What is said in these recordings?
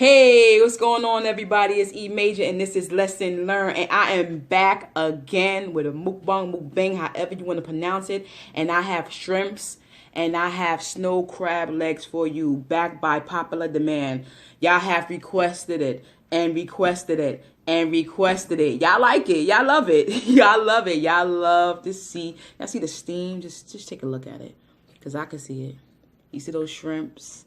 Hey, what's going on, everybody? It's E Major, and this is Lesson Learn, and I am back again with a mukbang, however you want to pronounce it. And I have shrimps, and I have snow crab legs for you, back by popular demand. Y'all have requested it, and requested it, and requested it. Y'all like it, y'all love it, y'all love it, y'all love to see. Y'all see the steam? Just take a look at it, cause I can see it. You see those shrimps?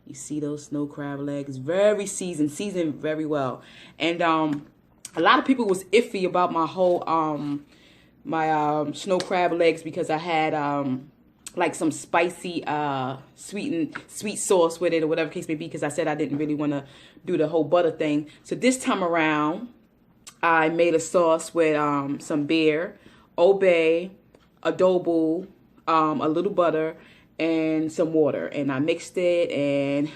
You see those snow crab legs, very seasoned very well. And a lot of people was iffy about my whole snow crab legs because I had like some spicy sweet sauce with it or whatever case may be, because I said I didn't really want to do the whole butter thing. So this time around, I made a sauce with some beer, Old Bay, adobo, a little butter, and some water, and I mixed it, and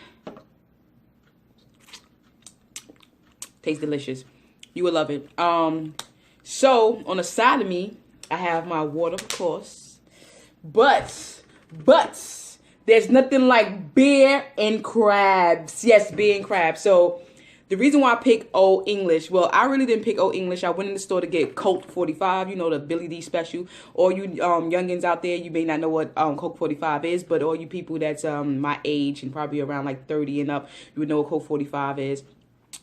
tastes delicious. You will love it. So on the side of me, I have my water, of course, but there's nothing like beer and crabs. Yes, beer and crabs. So the reason why I picked Old English, well, I really didn't pick Old English. I went in the store to get Coke 45, you know, the Billy D special. All you youngins out there, you may not know what Coke 45 is, but all you people that's my age and probably around like 30 and up, you would know what Coke 45 is.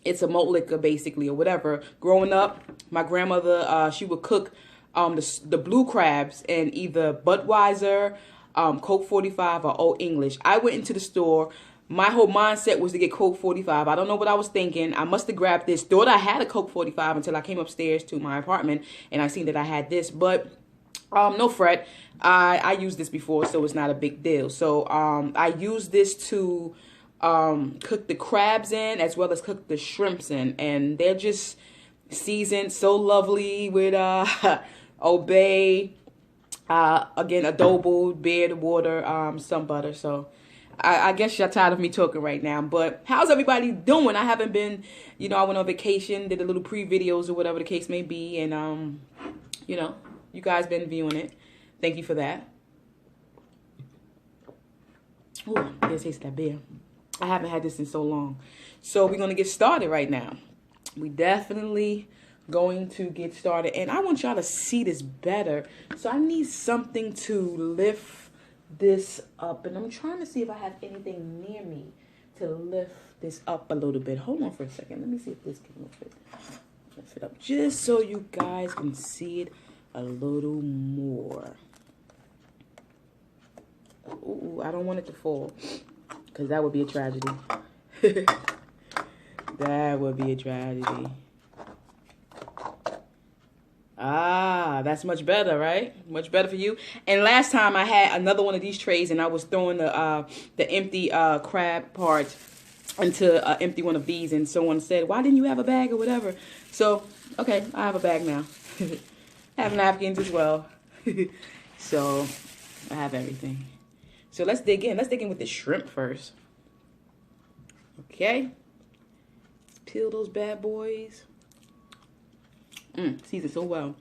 It's a malt liquor, basically, or whatever. Growing up, my grandmother, she would cook the blue crabs in either Budweiser, Coke 45, or Old English. I went into the store. My whole mindset was to get Coke 45. I don't know what I was thinking. I must have grabbed this. Thought I had a Coke 45 until I came upstairs to my apartment and I seen that I had this. But no fret. I used this before, so it's not a big deal. So I used this to cook the crabs in as well as cook the shrimps in. And they're just seasoned so lovely with Old Bay, again, adobo, beer, water, some butter. So I guess y'all tired of me talking right now, but how's everybody doing? I haven't been, you know, I went on vacation, did a little pre-videos or whatever the case may be, and, you know, you guys been viewing it. Thank you for that. Ooh, let's taste that beer. I haven't had this in so long. So we're going to get started right now. We definitely going to get started, and I want y'all to see this better. So I need something to lift this up, and I'm trying to see if I have anything near me to lift this up a little bit. Hold on for a second. Let me see if this can lift it up just so you guys can see it a little more. Ooh, I don't want it to fall, because that would be a tragedy. That would be a tragedy. Ah, that's much better, right? Much better for you. And last time I had another one of these trays, and I was throwing the empty crab part into an empty one of these, and someone said, "Why didn't you have a bag or whatever?" So, okay, I have a bag now. I have napkins as well. So, I have everything. So let's dig in. Let's dig in with the shrimp first. Okay. Let's peel those bad boys. Seasoned so well.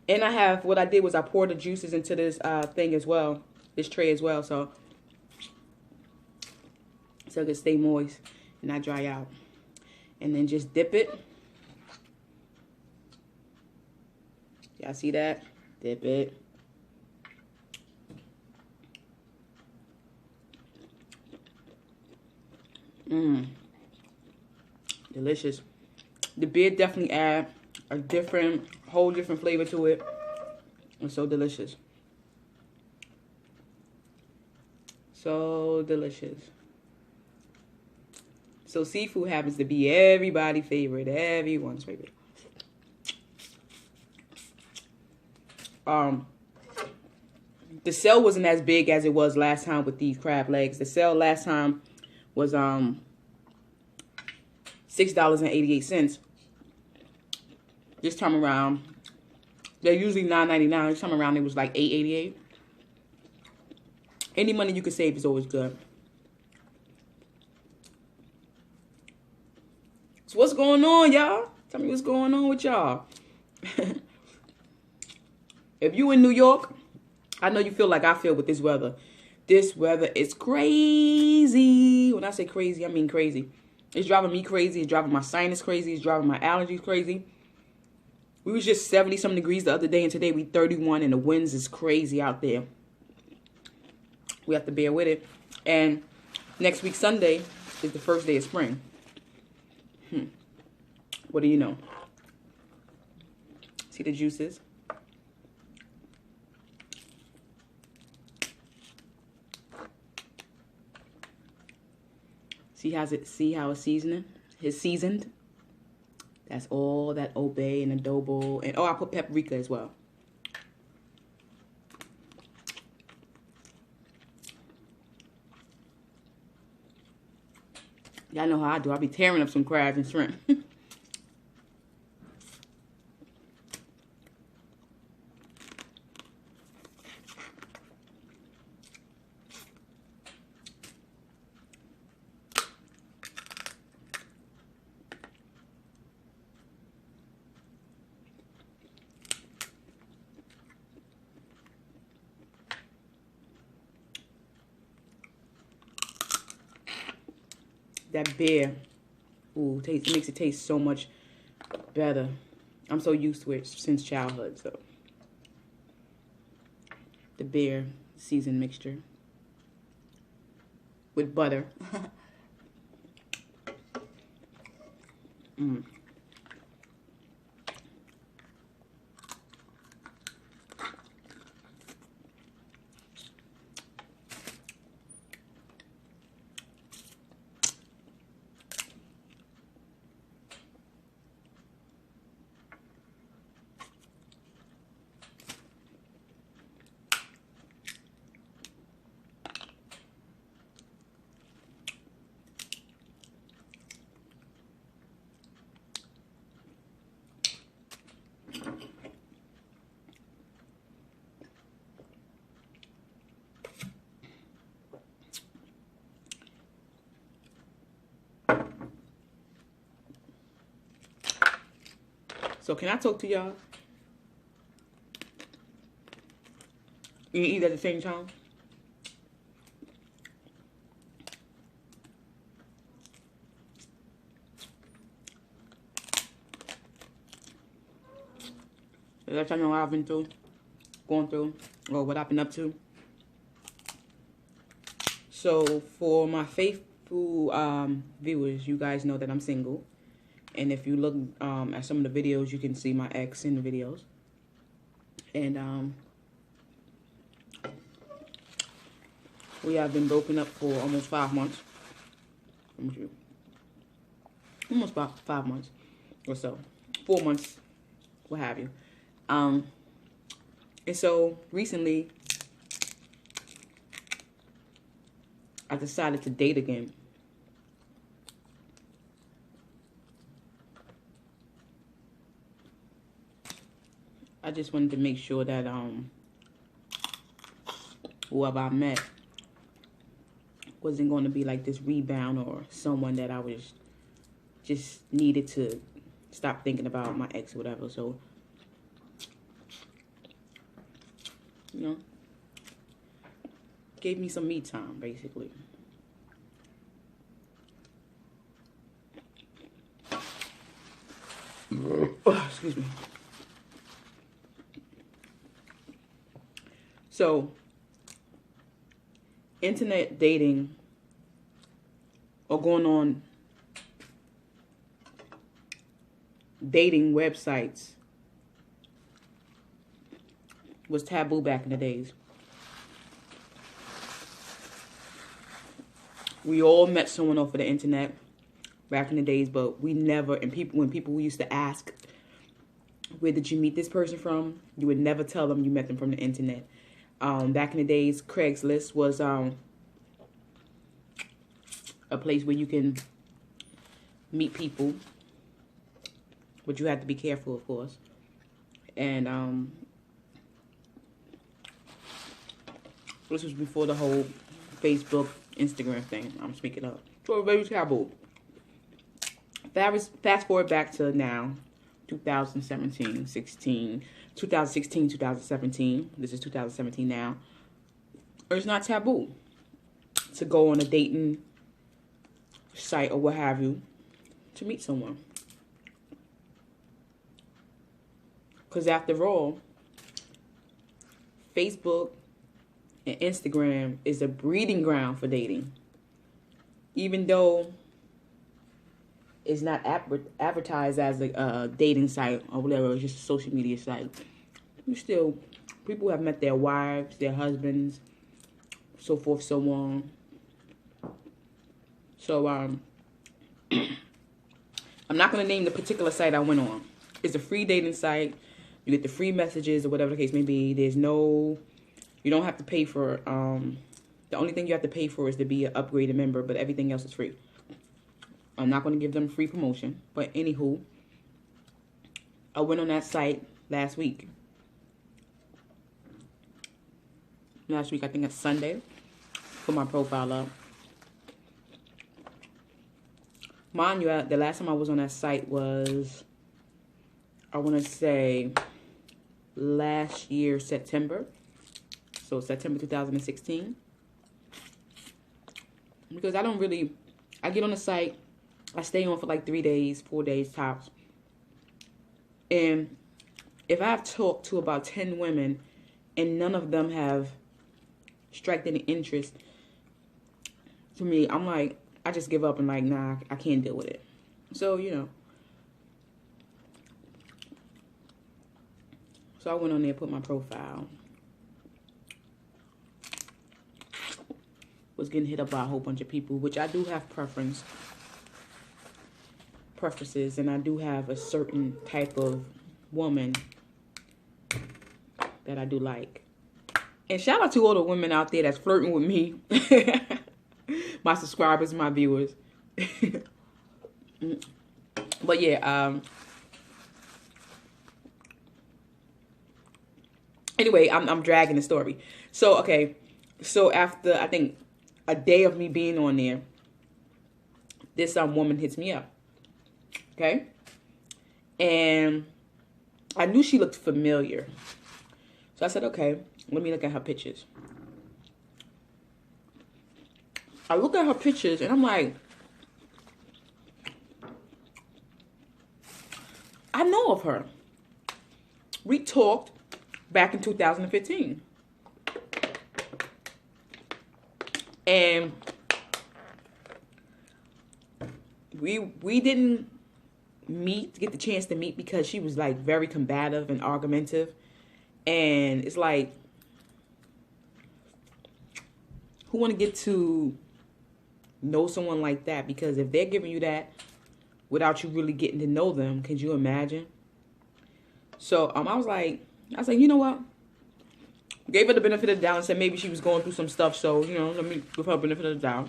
And I have, what I did was I poured the juices into this thing as well, this tray as well, so it can stay moist and not dry out. And then just dip it. Y'all see that? Dip it. Delicious. The beer definitely add a whole different flavor to it. It's so delicious. So delicious. So seafood happens to be everybody's favorite, everyone's favorite. The sale wasn't as big as it was last time with these crab legs. The sale last time was $6.88. This time around, they're usually $9.99. This time around, it was like $8.88. Any money you can save is always good. So what's going on, y'all? Tell me what's going on with y'all. If you in New York, I know you feel like I feel with this weather. This weather is crazy. When I say crazy, I mean crazy. It's driving me crazy. It's driving my sinus crazy. It's driving my allergies crazy. We was just 70-something degrees the other day, and today we 31, and the winds is crazy out there. We have to bear with it. And next week, Sunday, is the first day of spring. What do you know? See the juices? See how it's seasoning? It's seasoned. That's all that obey and adobo. And I put paprika as well. Y'all know how I do. I be tearing up some crabs and shrimp. That beer, ooh, makes it taste so much better. I'm so used to it since childhood, so. The beer seasoned mixture with butter. So can I talk to y'all? You eat at the same time? Let y'all know what I've been going through, or what I've been up to. So for my faithful viewers, you guys know that I'm single. And if you look at some of the videos, you can see my ex in the videos. And we have been broken up for almost 5 months. Almost about 5 months or so. 4 months, what have you. And so recently, I decided to date again. I just wanted to make sure that whoever I met wasn't going to be like this rebound or someone that I was just needed to stop thinking about my ex or whatever. So, you know, gave me some me time, basically. Oh, excuse me. So, internet dating or going on dating websites was taboo back in the days. We all met someone off of the internet back in the days, but we never, and when people used to ask, where did you meet this person from? You would never tell them you met them from the internet. Back in the days, Craigslist was a place where you can meet people, but you have to be careful, of course. And this was before the whole Facebook, Instagram thing I'm speaking of. So very taboo. Fast forward back to now, 2016, 2017. This is 2017 now. Or it's not taboo to go on a dating site or what have you to meet someone. Because after all, Facebook and Instagram is a breeding ground for dating. Even though it's not advertised as a dating site or whatever, it's just a social media site. People have met their wives, their husbands, so forth, so on. So, I'm not going to name the particular site I went on. It's a free dating site. You get the free messages or whatever the case may be. You don't have to pay for, the only thing you have to pay for is to be an upgraded member, but everything else is free. I'm not going to give them free promotion. But anywho, I went on that site last week. I think it's Sunday. Put my profile up. Mind you, the last time I was on that site was, I want to say, last year, September. So September 2016. Because I get on the site, I stay on for like 3 days, 4 days tops. And if I've talked to about 10 women and none of them have struck any interest to me, I'm like, I just give up and like, nah, I can't deal with it. So, So I went on there, put my profile. Was getting hit up by a whole bunch of people, which I do have preferences, and I do have a certain type of woman that I do like. And shout out to all the women out there that's flirting with me. My subscribers, my viewers. But yeah, anyway, I'm dragging the story. So, okay. So after, I think, a day of me being on there, this woman hits me up. Okay? And I knew she looked familiar. So I said, okay, let me look at her pictures. I look at her pictures and I'm like, I know of her. We talked back in 2015. And we didn't get the chance to meet because she was like very combative and argumentative. And it's like, who want to get to know someone like that? Because if they're giving you that without you really getting to know them, could you imagine? So I was like, you know what? Gave her the benefit of the doubt and said maybe she was going through some stuff. So, let me give her the benefit of the doubt.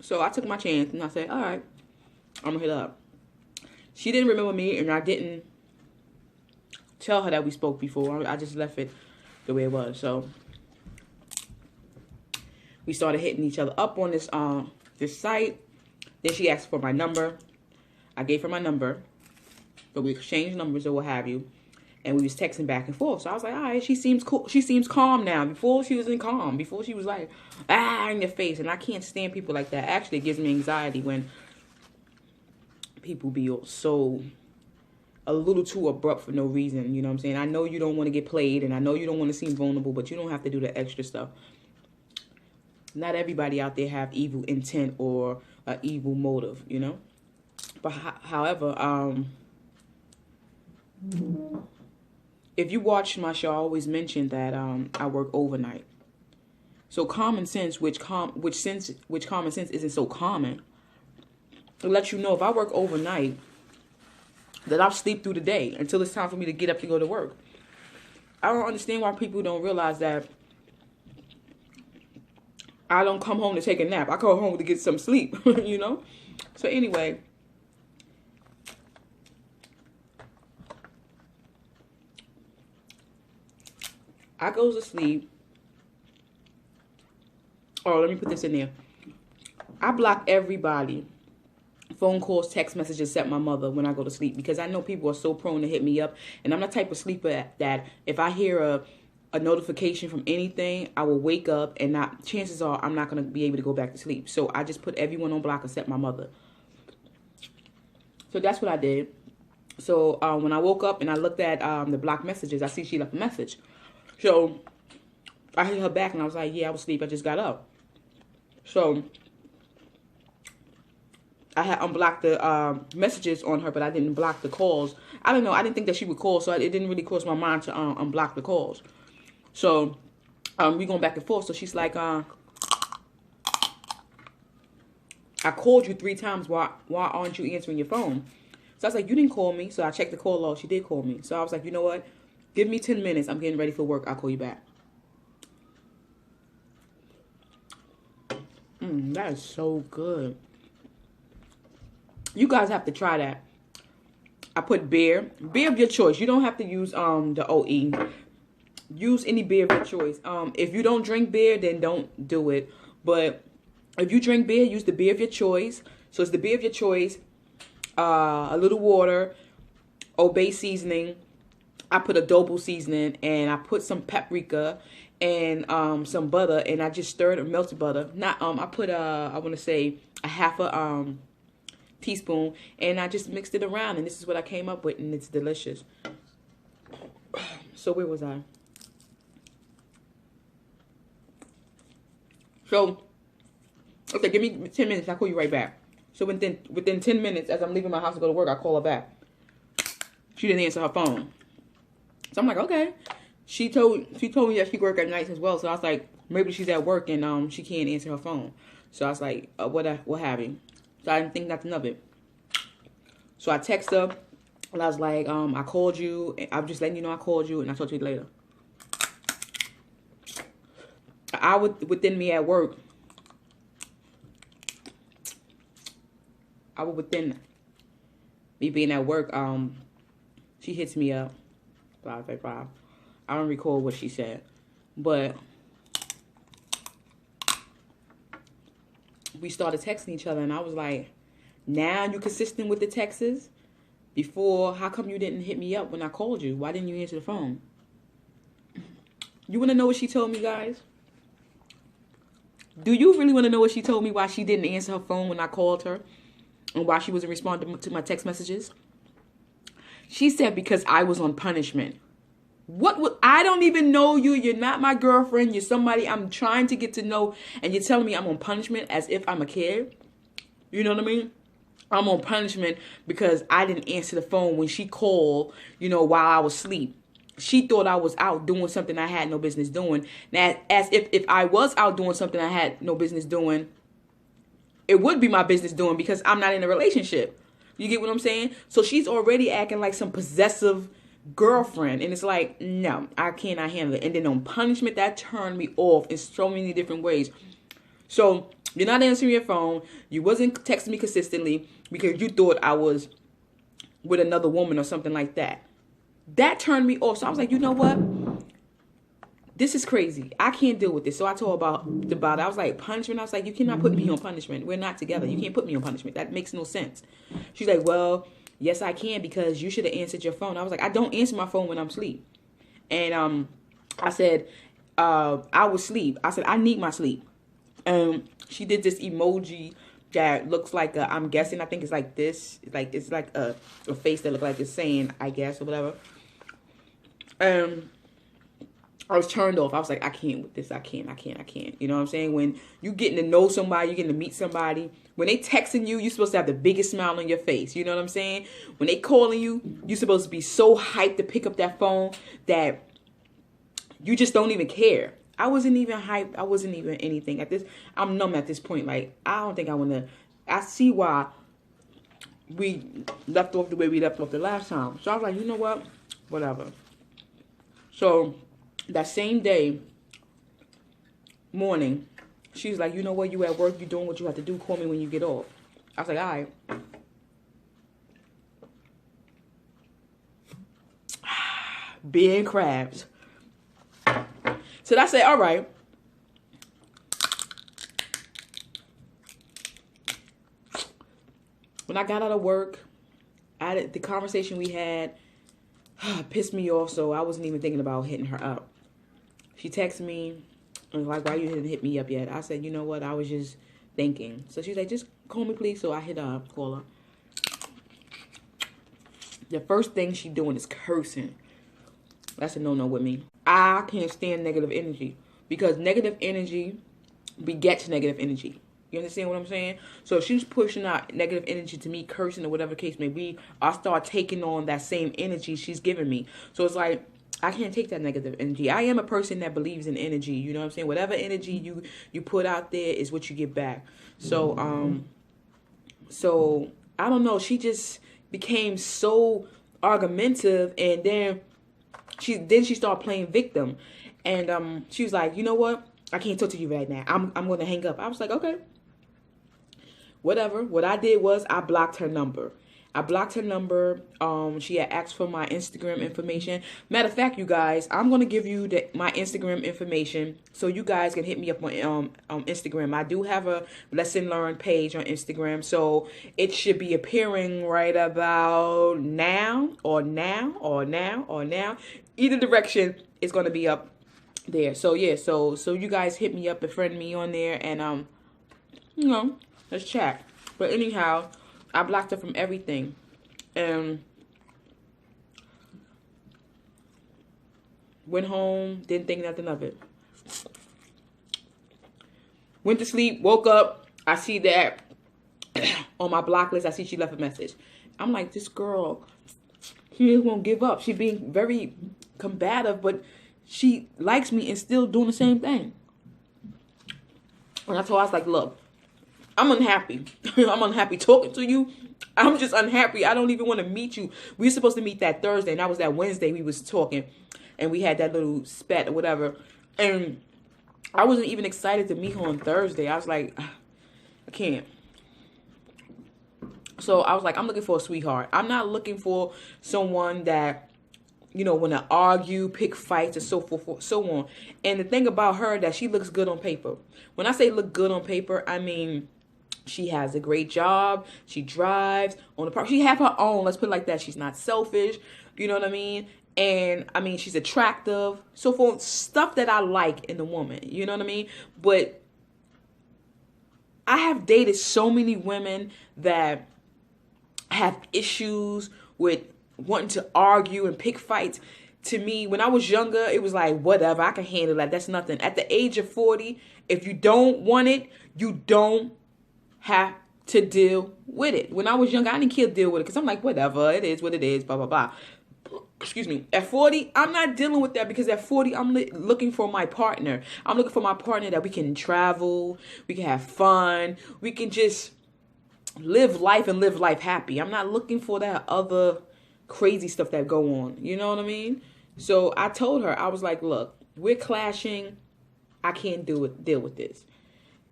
So I took my chance and I said, all right, I'm going to hit her up. She didn't remember me and I didn't tell her that we spoke before. I just left it the way it was. So we started hitting each other up on this site. Then she asked for my number. I gave her my number. So we exchanged numbers or what have you. And we was texting back and forth. So I was like, all right, she seems cool. She seems calm now. Before she wasn't calm. Before she was like, in your face. And I can't stand people like that. Actually, it gives me anxiety when people be so a little too abrupt for no reason. You know what I'm saying? I know you don't want to get played. And I know you don't want to seem vulnerable. But you don't have to do the extra stuff. Not everybody out there have evil intent or an evil motive, But however, if you watch my show, I always mention that I work overnight. So common sense, which common sense isn't so common, it lets you know if I work overnight, that I'll sleep through the day until it's time for me to get up to go to work. I don't understand why people don't realize that I don't come home to take a nap. I come home to get some sleep, So anyway, I goes to sleep. Oh, let me put this in there. I block everybody phone calls, text messages, except my mother when I go to sleep, because I know people are so prone to hit me up, and I'm the type of sleeper that if I hear a notification from anything, I will wake up and chances are I'm not going to be able to go back to sleep. So I just put everyone on block except my mother. So that's what I did. So when I woke up and I looked at the blocked messages, I see she left a message. So I hit her back and I was like, yeah, I was asleep. I just got up. So I had unblocked the messages on her, but I didn't block the calls. I don't know. I didn't think that she would call, so it didn't really cross my mind to unblock the calls. So we going back and forth. So she's like, I called you 3 times. Why aren't you answering your phone? So I was like, you didn't call me. So I checked the call log. She did call me. So I was like, you know what? Give me 10 minutes. I'm getting ready for work. I'll call you back. That is so good. You guys have to try that. I put beer of your choice. You don't have to use the OE. Use any beer of your choice. If you don't drink beer, then don't do it. But if you drink beer, use the beer of your choice. So it's the beer of your choice. A little water, Obey seasoning. I put adobo seasoning, and I put some paprika and some butter, and I just stirred it, melted butter. I put I want to say a half a teaspoon, and I just mixed it around, and this is what I came up with, and it's delicious. So where was I? So okay, give me 10 minutes. I'll call you right back. So within 10 minutes, as I'm leaving my house to go to work, I call her back. She didn't answer her phone. So I'm like, okay. She told me that she worked at nights as well. So I was like, maybe she's at work and she can't answer her phone. So I was like, what have you? So I didn't think nothing of it. So I text her and I was like, I called you. I'm just letting you know I called you, and I'll talk to you later. An hour within me at work. Within me being at work, she hits me up. Blah, blah, blah. I don't recall what she said, but we started texting each other, and I was like, now you consistent with the texts? Before, how come you didn't hit me up when I called you? Why didn't you answer the phone? You want to know what she told me, guys? Do you really want to know what she told me, why she didn't answer her phone when I called her? And why she wasn't responding to my text messages? She said because I was on punishment. I don't even know you. You're not my girlfriend. You're somebody I'm trying to get to know. And you're telling me I'm on punishment as if I'm a kid. You know what I mean? I'm on punishment because I didn't answer the phone when she called, while I was asleep. She thought I was out doing something I had no business doing. Now, as if I was out doing something I had no business doing, it would be my business doing, because I'm not in a relationship. You get what I'm saying? So she's already acting like some possessive girlfriend. And it's like, no, I cannot handle it. And then on punishment, that turned me off in so many different ways. So you're not answering your phone. You wasn't texting me consistently because you thought I was with another woman or something like that. That turned me off. So I was like, you know what? This is crazy. I can't deal with this. So I told her about it. I was like, punishment? I was like, you cannot put me on punishment. We're not together. You can't put me on punishment. That makes no sense. She's like, well, yes, I can, because you should have answered your phone. I was like, I don't answer my phone when I'm asleep. And I said, I was asleep. I said, I need my sleep. She did this emoji that looks like I'm guessing, I think it's like this. It's like a face that looks like it's saying, I guess, or whatever. I was turned off. I was like, I can't with this. I can't. You know what I'm saying? When you getting to know somebody, you getting to meet somebody, when they texting you, you're supposed to have the biggest smile on your face. You know what I'm saying? When they calling you, you're supposed to be so hyped to pick up that phone that you just don't even care. I wasn't even hyped. I wasn't even anything at this. I'm numb at this point. Like, I don't think I want to. I see why we left off the way we left off the last time. So I was like, you know what? Whatever. So that same day morning, she's like, you know what? You at work. You doing what you have to do. Call me when you get off. I was like, all right. Beer and crabs. So I said, all right. when I got out of work, the conversation we had pissed me off, so I wasn't even thinking about hitting her up. She texted me and was like, why you didn't hit me up yet? I said, you know what, I was just thinking. So she's like, just call me please. So I hit her up, call her. The first thing she doing is cursing. That's a no-no with me. I can't stand negative energy because negative energy begets negative energy. You understand what I'm saying? So if she's pushing out negative energy to me, cursing or whatever the case may be, I start taking on that same energy she's giving me. So it's like, I can't take that negative energy. I am a person that believes in energy. You know what I'm saying? Whatever energy you put out there is what you get back. So, so I don't know. She just became so argumentative, and then she started playing victim, and she was like, you know what? I can't talk to you right now. I'm going to hang up. I was like, okay, whatever. What I did was I blocked her number. She had asked for my Instagram information. Matter of fact, you guys, I'm going to give you my Instagram information so you guys can hit me up on Instagram. I do have a lesson learned page on Instagram, so it should be appearing right about now. Either direction is going to be up there. So yeah, so you guys hit me up and friend me on there, and you know, let's chat. But anyhow, I blocked her from everything, and went home, didn't think nothing of it. Went to sleep, woke up, I see that on my block list, I see she left a message. I'm like, this girl, she just won't give up. She's being very combative, but she likes me and still doing the same thing. And I told her, I was like, look, I'm unhappy. I'm unhappy talking to you. I'm just unhappy. I don't even want to meet you. We were supposed to meet that Thursday, and that was that Wednesday we was talking, and we had that little spat or whatever. And I wasn't even excited to meet her on Thursday. I was like, I can't. So I was like, I'm looking for a sweetheart. I'm not looking for someone that, you know, want to argue, pick fights, and so forth, so on. And the thing about her, that she looks good on paper. When I say look good on paper, I mean, she has a great job. She drives on the park. She have her own. Let's put it like that. She's not selfish. You know what I mean? And I mean, she's attractive. So for stuff that I like in the woman, you know what I mean? But I have dated so many women that have issues with wanting to argue and pick fights. To me, when I was younger, it was like, whatever, I can handle that. That's nothing. At the age of 40, if you don't want it, you don't have to deal with it. When I was younger, I didn't care to deal with it because I'm like, whatever, it is what it is, blah, blah, blah. Excuse me. At 40, I'm not dealing with that because at 40, I'm looking for my partner. I'm looking for my partner that we can travel, we can have fun, we can just live life and live life happy. I'm not looking for that other crazy stuff that go on. You know what I mean? So I told her, I was like, look, we're clashing. I can't deal with this.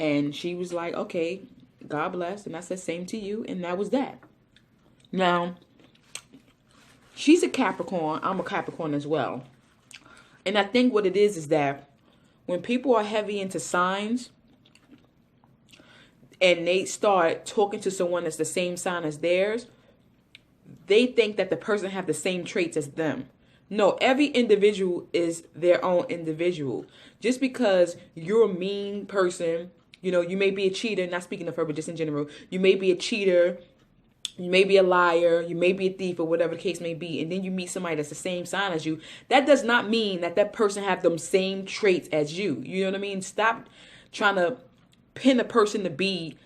And she was like, okay, God bless. And I said, same to you. And that was that. Now, she's a Capricorn. I'm a Capricorn as well. And I think what it is that when people are heavy into signs and they start talking to someone that's the same sign as theirs, they think that the person have the same traits as them. No, every individual is their own individual. Just because you're a mean person, you know, you may be a cheater, not speaking of her, but just in general, you may be a cheater, you may be a liar, you may be a thief, or whatever the case may be, and then you meet somebody that's the same sign as you. That does not mean that that person have them same traits as you. You know what I mean? Stop trying to pin a person to be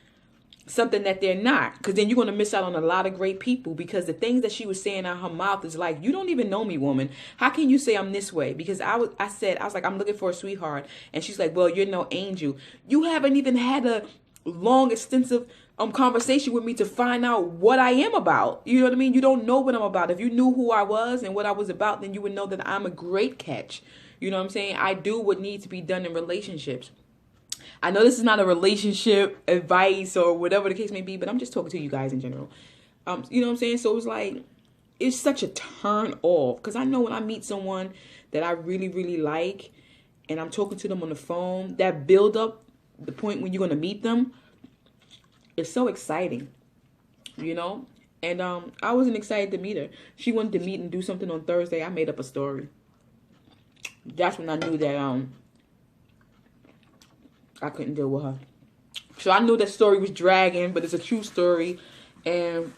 something that they're not, because then you're going to miss out on a lot of great people. Because the things that she was saying out her mouth is like, you don't even know me, woman. How can you say I'm this way? Because I was like, I'm looking for a sweetheart, and she's like, well, you're no angel. You haven't even had a long, extensive conversation with me to find out what I am about. You know what I mean? You don't know what I'm about. If you knew who I was and what I was about, then you would know that I'm a great catch. You know what I'm saying? I do what needs to be done in relationships. I know this is not a relationship advice or whatever the case may be, but I'm just talking to you guys in general. You know what I'm saying? So it's like, it's such a turn off, because I know when I meet someone that I really, really like, and I'm talking to them on the phone, that build up, the point when you're going to meet them, it's so exciting. you know. And I wasn't excited to meet her. She wanted to meet and do something on Thursday. I made up a story. That's when I knew that I couldn't deal with her. So I knew that story was dragging, but it's a true story. And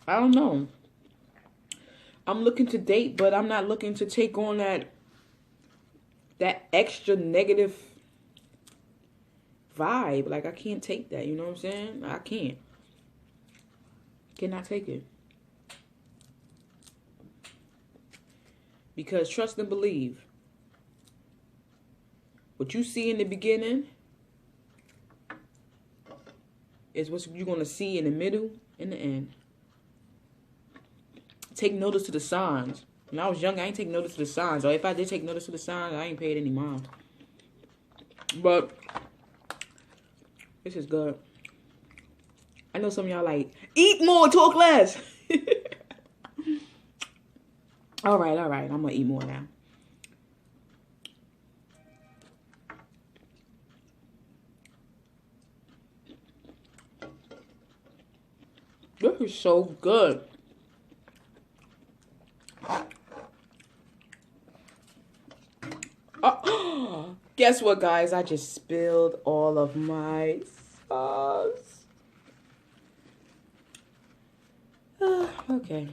I don't know. I'm looking to date, but I'm not looking to take on that extra negative vibe. Like, I can't take that, you know what I'm saying? I can't. Cannot take it. Because trust and believe. What you see in the beginning is what you're going to see in the middle and the end. Take notice to the signs. When I was young, I ain't take notice to the signs. Or if I did take notice to the signs, I ain't paid any mind. But this is good. I know some of y'all like, eat more, talk less. All right. I'm going to eat more now. This is so good. Oh, guess what, guys? I just spilled all of my sauce. Okay.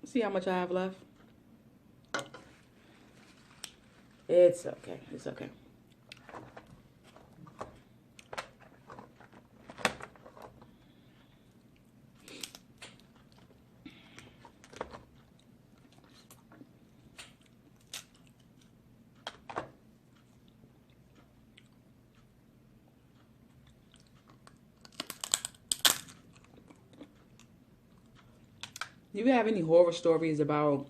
See how much I have left? It's okay. It's okay. Do you have any horror stories about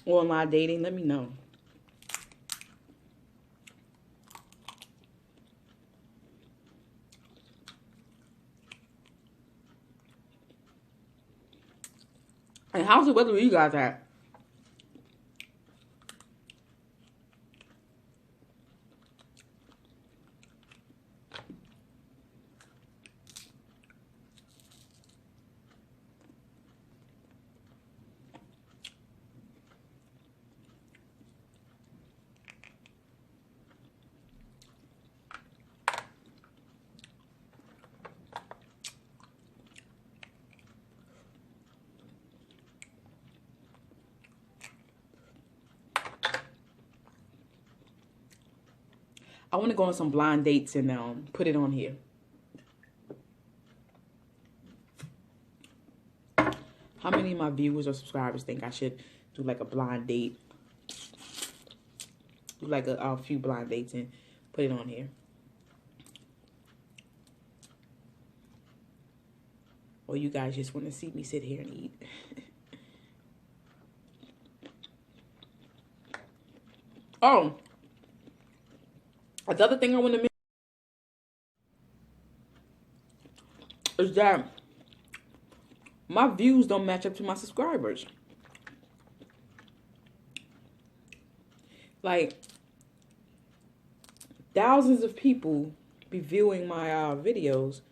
online dating? Let me know. And how's the weather where you guys at? I want to go on some blind dates and put it on here. How many of my viewers or subscribers think I should do like a blind date? Do like a few blind dates and put it on here. Or you guys just want to see me sit here and eat. Oh, another thing I want to mention is that my views don't match up to my subscribers. Like, thousands of people be viewing my videos,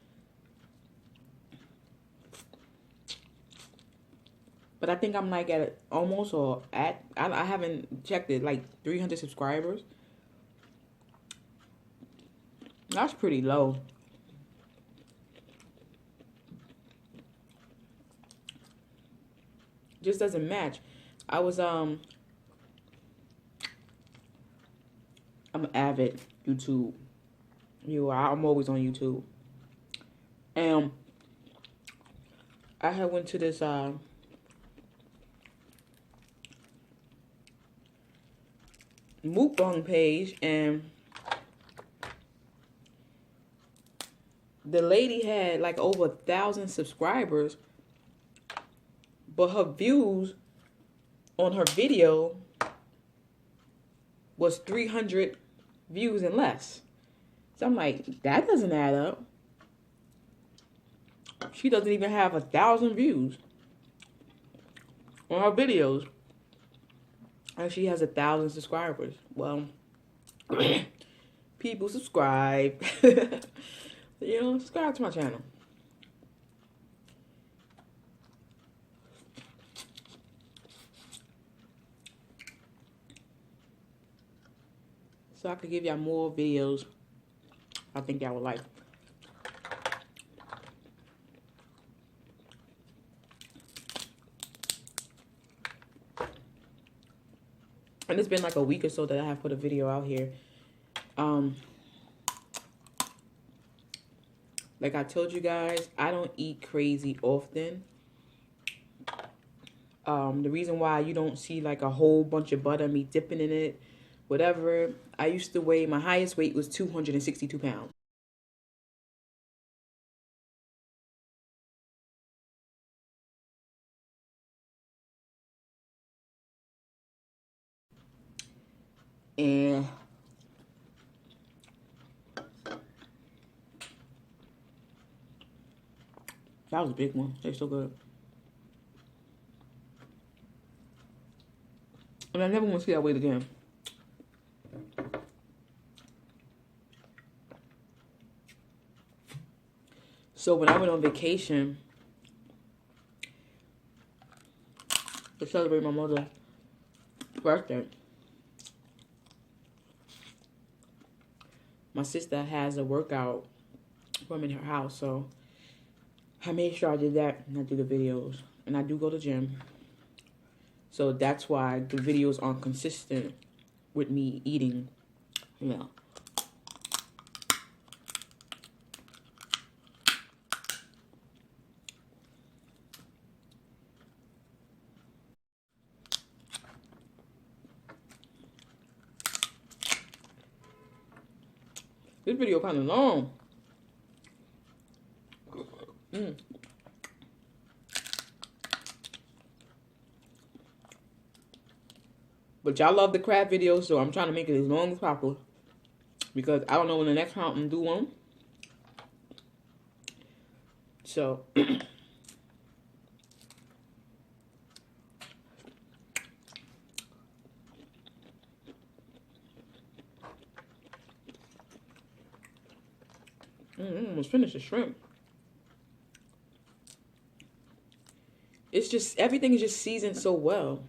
but I think I'm like at almost or at, I haven't checked it, like 300 subscribers. That's pretty low. Just doesn't match. I'm an avid YouTube viewer. I'm always on YouTube. And I had went to this mukbang page, and the lady had like over 1,000 subscribers, but her views on her video was 300 views and less. So I'm like, that doesn't add up. She doesn't even have 1,000 views on her videos, and she has 1,000 subscribers. Well, People, subscribe. You know, subscribe to my channel. So I could give y'all more videos I think y'all would like. And it's been like a week or so that I have put a video out here. Like I told you guys, I don't eat crazy often. The reason why you don't see like a whole bunch of butter, me dipping in it, whatever. I used to weigh, my highest weight was 262 pounds. And that was a big one. They're so good. And I never want to see that weight again. So when I went on vacation to celebrate my mother's birthday, my sister has a workout room in her house, so I made sure I did that and I do the videos. And I do go to the gym. So that's why the videos aren't consistent with me eating, you know. This video kind of long. But y'all love the crab videos, so I'm trying to make it as long as possible. Because I don't know when the next time I'm going to do one. So, almost finished the shrimp. It's just, everything is just seasoned so well.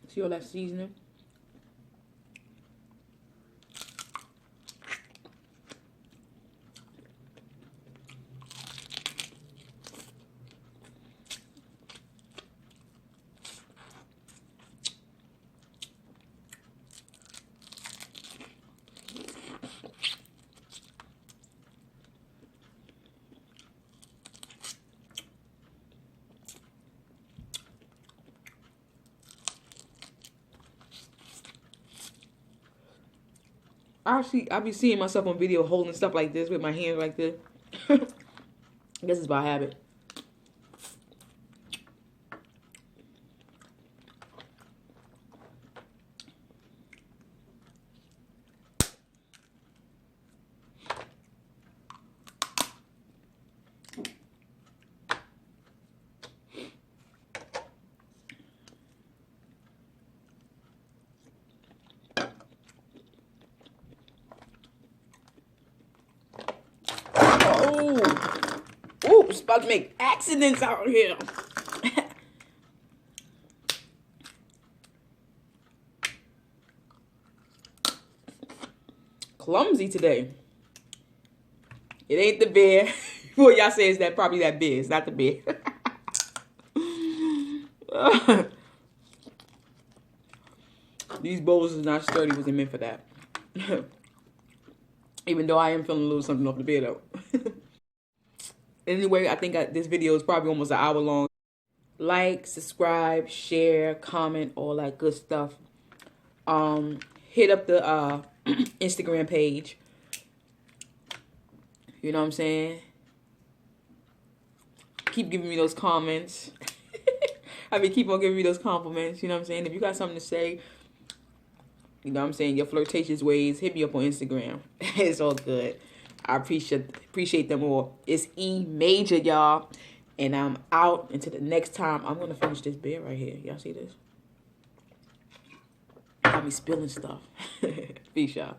See all that seasoning? I be seeing myself on video holding stuff like this with my hands like this. I guess it's by habit. Oops, about to make accidents out here. Clumsy today. It ain't the beer. What y'all say is that probably that beer. It's not the beer. These bowls is not sturdy. Wasn't meant for that. Even though I am feeling a little something off the bed though. Anyway, I think this video is probably almost an hour long. Like, subscribe, share, comment, all that good stuff. Hit up the Instagram page. You know what I'm saying? Keep giving me those comments. I mean, keep on giving me those compliments. You know what I'm saying? If you got something to say, you know what I'm saying, your flirtatious ways, hit me up on Instagram. It's all good. I appreciate them all. It's E Major, y'all. And I'm out. Until the next time, I'm going to finish this beer right here. Y'all see this? Got me spilling stuff. Peace, y'all.